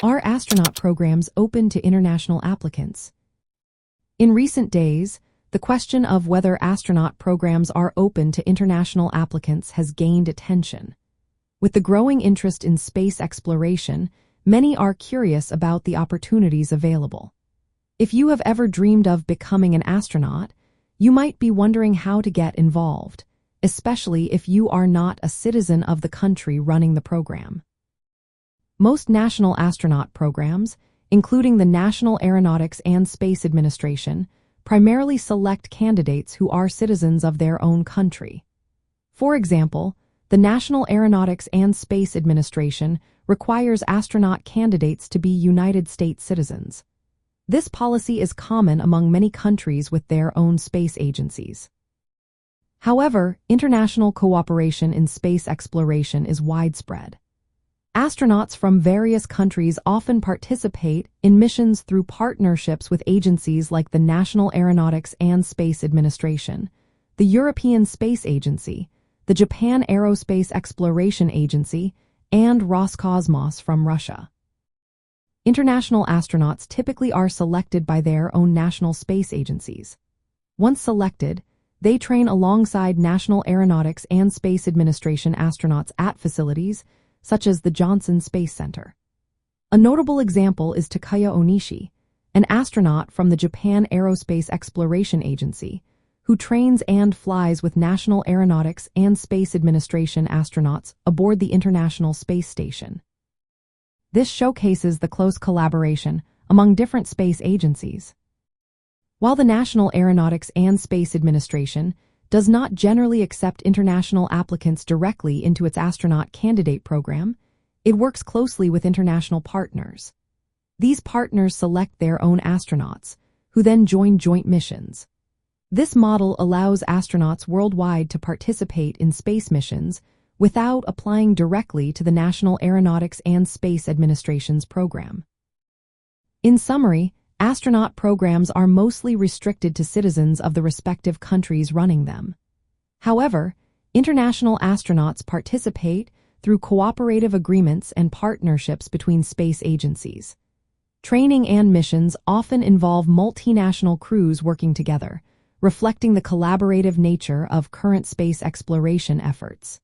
Are astronaut programs open to international applicants? In recent days, the question of whether astronaut programs are open to international applicants has gained attention. With the growing interest in space exploration, many are curious about the opportunities available. If you have ever dreamed of becoming an astronaut, you might be wondering how to get involved, especially if you are not a citizen of the country running the program. Most national astronaut programs, including the National Aeronautics and Space Administration, primarily select candidates who are citizens of their own country. For example, the National Aeronautics and Space Administration requires astronaut candidates to be United States citizens. This policy is common among many countries with their own space agencies. However, international cooperation in space exploration is widespread. Astronauts from various countries often participate in missions through partnerships with agencies like the National Aeronautics and Space Administration, the European Space Agency, the Japan Aerospace Exploration Agency, and Roscosmos from Russia. International astronauts typically are selected by their own national space agencies. Once selected, they train alongside National Aeronautics and Space Administration astronauts at facilities such as the Johnson Space Center. A notable example is Takaya Onishi, an astronaut from the Japan Aerospace Exploration Agency, who trains and flies with National Aeronautics and Space Administration astronauts aboard the International Space Station. This showcases the close collaboration among different space agencies. While the National Aeronautics and Space Administration does not generally accept international applicants directly into its astronaut candidate program, it works closely with international partners. These partners select their own astronauts, who then join joint missions. This model allows astronauts worldwide to participate in space missions without applying directly to the National Aeronautics and Space Administration's program. In summary, astronaut programs are mostly restricted to citizens of the respective countries running them. However, international astronauts participate through cooperative agreements and partnerships between space agencies. Training and missions often involve multinational crews working together, reflecting the collaborative nature of current space exploration efforts.